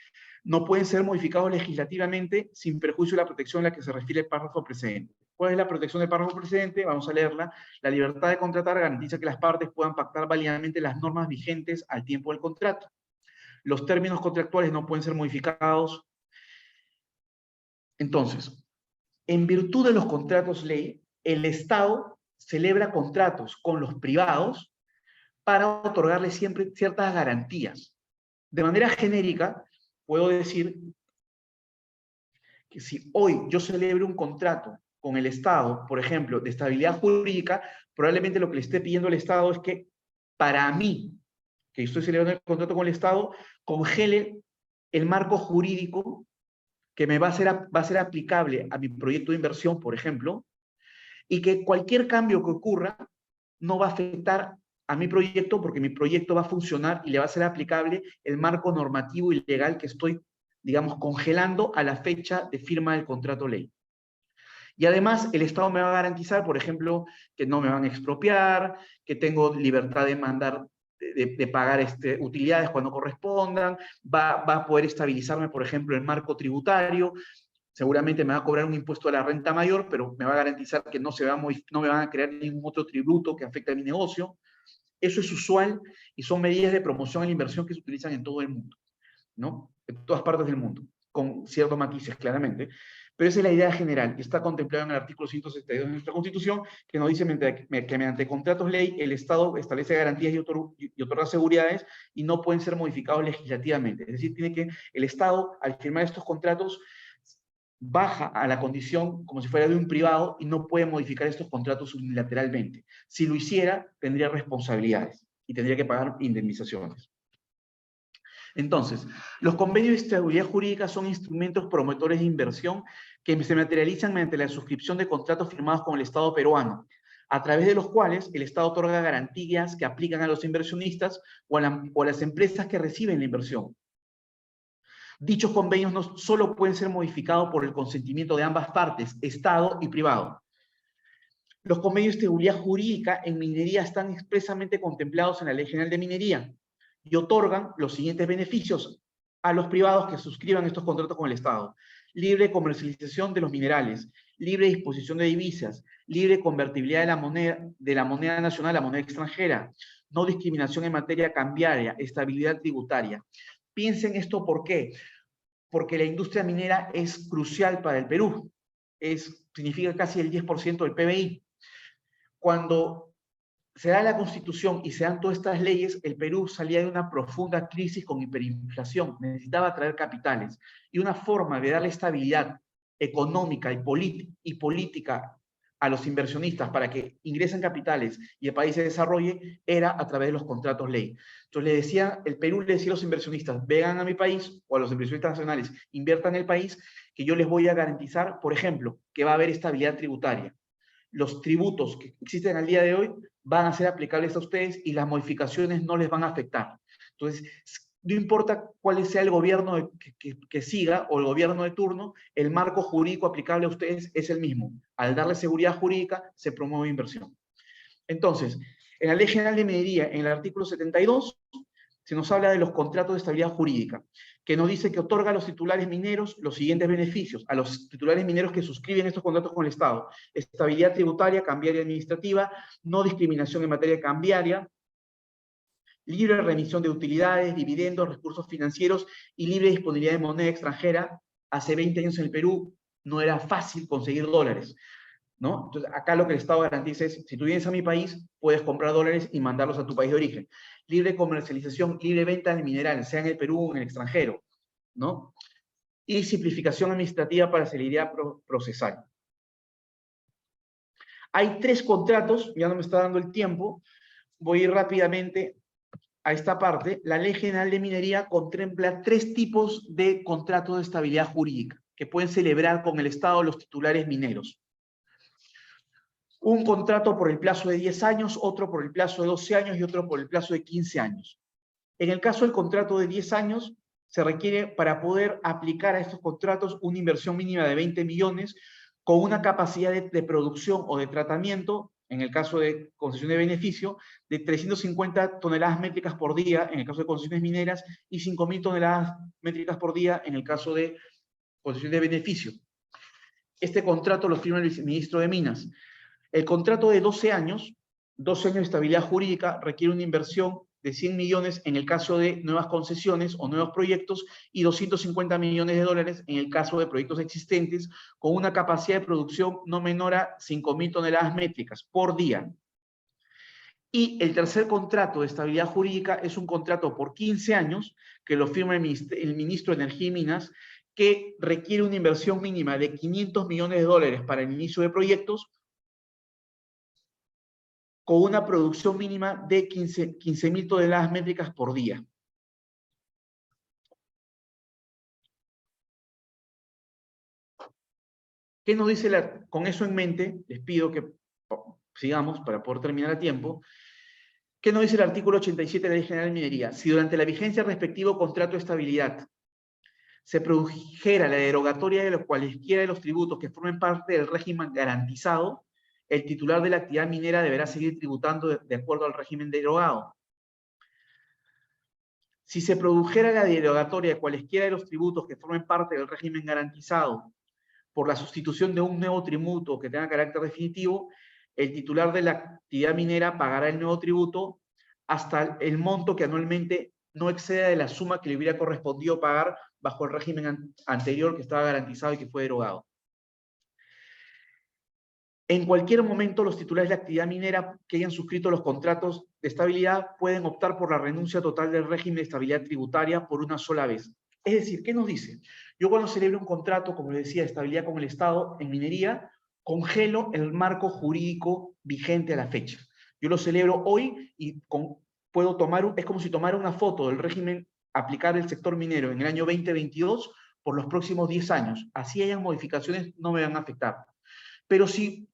[SPEAKER 2] No pueden ser modificados legislativamente sin perjuicio de la protección a la que se refiere el párrafo precedente. ¿Cuál es la protección del párrafo precedente? Vamos a leerla. La libertad de contratar garantiza que las partes puedan pactar válidamente las normas vigentes al tiempo del contrato. Los términos contractuales no pueden ser modificados. Entonces, en virtud de los contratos ley, el Estado celebra contratos con los privados para otorgarles siempre ciertas garantías. De manera genérica, puedo decir que si hoy yo celebro un contrato con el Estado, por ejemplo, de estabilidad jurídica, probablemente lo que le esté pidiendo el Estado es que para mí, que estoy celebrando el contrato con el Estado, congele el marco jurídico que me va a ser aplicable a mi proyecto de inversión, por ejemplo, y que cualquier cambio que ocurra no va a afectar a mi proyecto porque mi proyecto va a funcionar y le va a ser aplicable el marco normativo y legal que estoy, digamos, congelando a la fecha de firma del contrato ley. Y además el Estado me va a garantizar, por ejemplo, que no me van a expropiar, que tengo libertad de mandar, de pagar utilidades cuando correspondan, va a poder estabilizarme, por ejemplo, el marco tributario. Seguramente me va a cobrar un impuesto a la renta mayor, pero me va a garantizar que no me van a crear ningún otro tributo que afecte a mi negocio. Eso es usual y son medidas de promoción a la inversión que se utilizan en todo el mundo, ¿no? En todas partes del mundo, con ciertos matices, claramente. Pero esa es la idea general, que está contemplada en el artículo 162 de nuestra Constitución, que nos dice que mediante contratos ley el Estado establece garantías y otorga seguridades y no pueden ser modificados legislativamente. Es decir, el Estado, al firmar estos contratos, baja a la condición como si fuera de un privado y no puede modificar estos contratos unilateralmente. Si lo hiciera, tendría responsabilidades y tendría que pagar indemnizaciones. Entonces, los convenios de estabilidad jurídica son instrumentos promotores de inversión que se materializan mediante la suscripción de contratos firmados con el Estado peruano, a través de los cuales el Estado otorga garantías que aplican a los inversionistas o a las empresas que reciben la inversión. Dichos convenios no solo pueden ser modificados por el consentimiento de ambas partes, Estado y privado. Los convenios de estabilidad jurídica en minería están expresamente contemplados en la Ley General de Minería y otorgan los siguientes beneficios a los privados que suscriban estos contratos con el Estado: libre comercialización de los minerales, libre disposición de divisas, libre convertibilidad de la moneda nacional a moneda extranjera, no discriminación en materia cambiaria, estabilidad tributaria. Piensen esto, ¿por qué? Porque la industria minera es crucial para el Perú. Significa casi el 10% del PBI. Cuando se da la Constitución y se dan todas estas leyes, el Perú salía de una profunda crisis con hiperinflación. Necesitaba atraer capitales. Y una forma de darle estabilidad económica y política a los inversionistas para que ingresen capitales y el país se desarrolle era a través de los contratos ley. Entonces el Perú le decía a los inversionistas, vengan a mi país, o a los inversionistas nacionales, inviertan en el país, que yo les voy a garantizar, por ejemplo, que va a haber estabilidad tributaria. Los tributos que existen al día de hoy van a ser aplicables a ustedes y las modificaciones no les van a afectar. Entonces, no importa cuál sea el gobierno que siga o el gobierno de turno, el marco jurídico aplicable a ustedes es el mismo. Al darle seguridad jurídica, se promueve inversión. Entonces, en la Ley General de Minería, en el artículo 72, se nos habla de los contratos de estabilidad jurídica, que nos dice que otorga a los titulares mineros los siguientes beneficios, a los titulares mineros que suscriben estos contratos con el Estado: estabilidad tributaria, cambiaria administrativa, no discriminación en materia cambiaria, libre remisión de utilidades, dividendos, recursos financieros y libre disponibilidad de moneda extranjera. Hace 20 años en el Perú no era fácil conseguir dólares, ¿no? Entonces, acá lo que el Estado garantiza es, si tú vienes a mi país, puedes comprar dólares y mandarlos a tu país de origen. Libre comercialización, libre venta de minerales, sea en el Perú o en el extranjero, ¿no? Y simplificación administrativa para celeridad procesal. Hay 3 contratos, ya no me está dando el tiempo, voy a ir rápidamente a esta parte. La Ley General de Minería contempla 3 tipos de contratos de estabilidad jurídica que pueden celebrar con el Estado los titulares mineros. Un contrato por el plazo de 10 años, otro por el plazo de 12 años y otro por el plazo de 15 años. En el caso del contrato de 10 años, se requiere para poder aplicar a estos contratos una inversión mínima de 20 millones con una capacidad de producción o de tratamiento, en el caso de concesión de beneficio, de 350 toneladas métricas por día en el caso de concesiones mineras y 5.000 toneladas métricas por día en el caso de concesión de beneficio. Este contrato lo firma el ministro de Minas. El contrato de 12 años de estabilidad jurídica, requiere una inversión de 100 millones en el caso de nuevas concesiones o nuevos proyectos y 250 millones de dólares en el caso de proyectos existentes con una capacidad de producción no menor a 5.000 toneladas métricas por día. Y el tercer contrato de estabilidad jurídica es un contrato por 15 años que lo firma el ministro de Energía y Minas, que requiere una inversión mínima de 500 millones de dólares para el inicio de proyectos, con una producción mínima de 15.000 toneladas métricas por día. ¿Qué nos dice con eso en mente? Les pido que sigamos para poder terminar a tiempo. ¿Qué nos dice el artículo 87 de la Ley General de Minería? Si durante la vigencia del respectivo contrato de estabilidad se produjera la derogatoria de cualesquiera de los tributos que formen parte del régimen garantizado, el titular de la actividad minera deberá seguir tributando de acuerdo al régimen derogado. Si se produjera la derogatoria de cualesquiera de los tributos que formen parte del régimen garantizado por la sustitución de un nuevo tributo que tenga carácter definitivo, el titular de la actividad minera pagará el nuevo tributo hasta el monto que anualmente no exceda de la suma que le hubiera correspondido pagar bajo el régimen anterior que estaba garantizado y que fue derogado. En cualquier momento, los titulares de la actividad minera que hayan suscrito los contratos de estabilidad pueden optar por la renuncia total del régimen de estabilidad tributaria por una sola vez. Es decir, ¿qué nos dice? Yo cuando celebro un contrato, como les decía, de estabilidad con el Estado en minería, congelo el marco jurídico vigente a la fecha. Yo lo celebro hoy y puedo tomar, es como si tomara una foto del régimen aplicar el sector minero en el año 2022 por los próximos 10 años. Así hayan modificaciones, no me van a afectar. Pero si,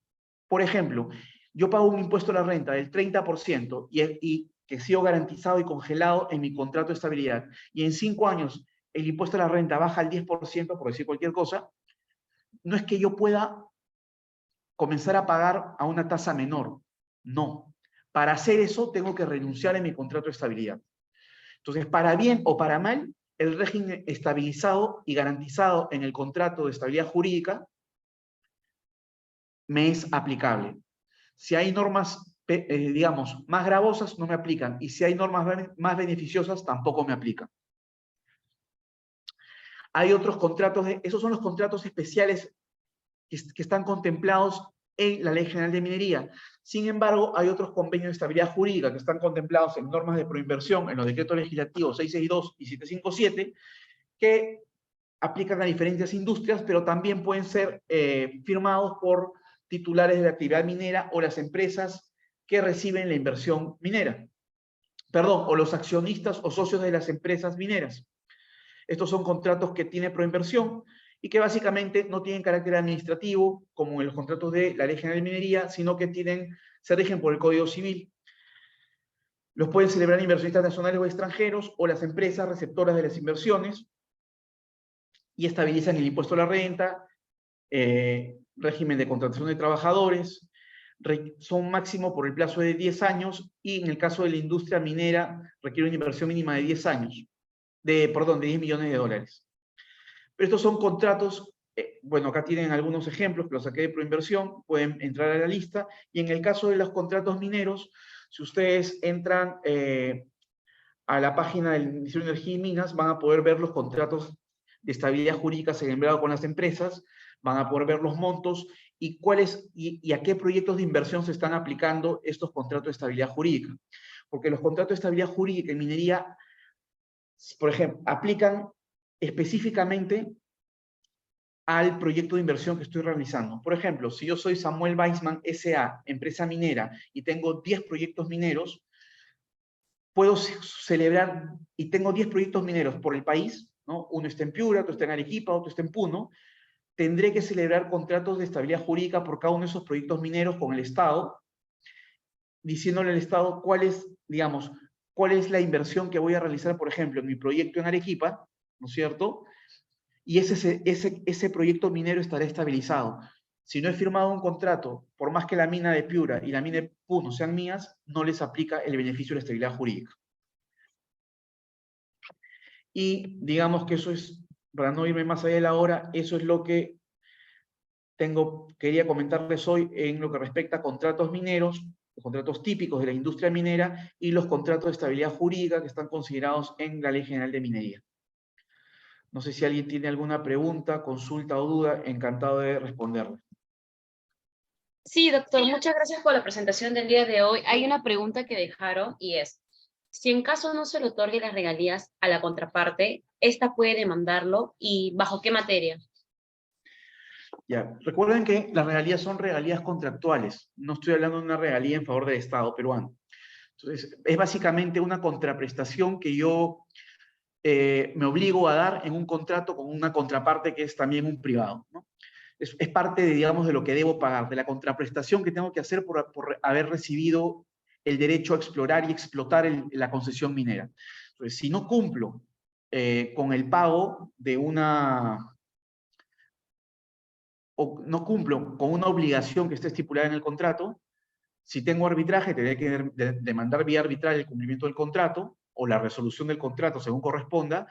[SPEAKER 2] por ejemplo, yo pago un impuesto a la renta del 30% y que sigo garantizado y congelado en mi contrato de estabilidad, y en 5 años el impuesto a la renta baja al 10%, por decir cualquier cosa, no es que yo pueda comenzar a pagar a una tasa menor. No. Para hacer eso tengo que renunciar a mi contrato de estabilidad. Entonces, para bien o para mal, el régimen estabilizado y garantizado en el contrato de estabilidad jurídica me es aplicable. Si hay normas, digamos, más gravosas, no me aplican. Y si hay normas más beneficiosas, tampoco me aplican. Hay otros contratos, esos son los contratos especiales que están contemplados en la Ley General de Minería. Sin embargo, hay otros convenios de estabilidad jurídica que están contemplados en normas de proinversión, en los decretos legislativos 662 y 757, que aplican a diferentes industrias, pero también pueden ser firmados por titulares de la actividad minera o las empresas que reciben la inversión minera. Perdón, o los accionistas o socios de las empresas mineras. Estos son contratos que tiene Proinversión y que básicamente no tienen carácter administrativo, como en los contratos de la Ley General de Minería, sino que se rigen por el Código Civil. Los pueden celebrar inversionistas nacionales o extranjeros o las empresas receptoras de las inversiones y estabilizan el impuesto a la renta, régimen de contratación de trabajadores, son máximo por el plazo de 10 años y en el caso de la industria minera requiere una inversión mínima de 10 años, de 10 millones de dólares. Pero estos son contratos, bueno, acá tienen algunos ejemplos que los saqué de Proinversión, pueden entrar a la lista, y en el caso de los contratos mineros, si ustedes entran a la página del Ministerio de Energía y Minas, van a poder ver los contratos de estabilidad jurídica celebrados con las empresas, van a poder ver los montos y a qué proyectos de inversión se están aplicando estos contratos de estabilidad jurídica. Porque los contratos de estabilidad jurídica en minería, por ejemplo, aplican específicamente al proyecto de inversión que estoy realizando. Por ejemplo, si yo soy Samuel Weissman S.A., empresa minera, y tengo 10 proyectos mineros, puedo celebrar, y tengo 10 proyectos mineros por el país, ¿no? Uno está en Piura, otro está en Arequipa, otro está en Puno, tendré que celebrar contratos de estabilidad jurídica por cada uno de esos proyectos mineros con el Estado, diciéndole al Estado cuál es, digamos, cuál es la inversión que voy a realizar, por ejemplo, en mi proyecto en Arequipa, ¿no es cierto? Y ese proyecto minero estará estabilizado. Si no he firmado un contrato, por más que la mina de Piura y la mina de Puno sean mías, no les aplica el beneficio de la estabilidad jurídica. Y digamos que eso es, para no irme más allá de la hora, eso es lo que quería comentarles hoy en lo que respecta a contratos mineros, los contratos típicos de la industria minera y los contratos de estabilidad jurídica que están considerados en la Ley General de Minería. No sé si alguien tiene alguna pregunta, consulta o duda, encantado de responderle.
[SPEAKER 1] Sí, doctor, muchas gracias por la presentación del día de hoy. Hay una pregunta que dejaron y es, si en caso no se le otorgue las regalías a la contraparte, ¿esta puede demandarlo y bajo qué materia?
[SPEAKER 2] Ya, recuerden que las regalías son regalías contractuales. No estoy hablando de una regalía en favor del Estado peruano. Entonces, es básicamente una contraprestación que yo me obligo a dar en un contrato con una contraparte que es también un privado, ¿no? Es parte, de, digamos, de lo que debo pagar, de la contraprestación que tengo que hacer por haber recibido el derecho a explorar y explotar la concesión minera. Entonces, si no cumplo con el pago de o no cumplo con una obligación que esté estipulada en el contrato, si tengo arbitraje, tendré que demandar vía arbitral el cumplimiento del contrato o la resolución del contrato según corresponda,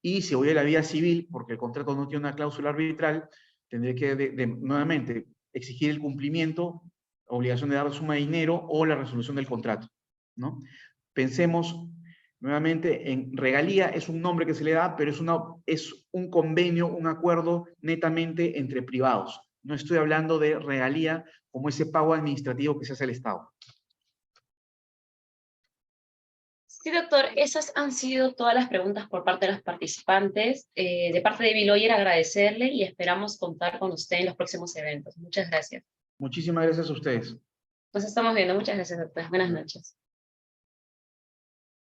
[SPEAKER 2] y si voy a la vía civil, porque el contrato no tiene una cláusula arbitral, tendré que nuevamente exigir el cumplimiento, obligación de dar suma de dinero o la resolución del contrato, ¿no? Pensemos nuevamente en regalía, es un nombre que se le da, pero es un convenio, un acuerdo netamente entre privados. No estoy hablando de regalía como ese pago administrativo que se hace al Estado.
[SPEAKER 1] Sí, doctor, esas han sido todas las preguntas por parte de los participantes. De parte de Biloyer, agradecerle y esperamos contar con usted en los próximos eventos. Muchas gracias.
[SPEAKER 2] Muchísimas gracias a ustedes.
[SPEAKER 1] Nos estamos viendo. Muchas gracias, doctor. Buenas noches.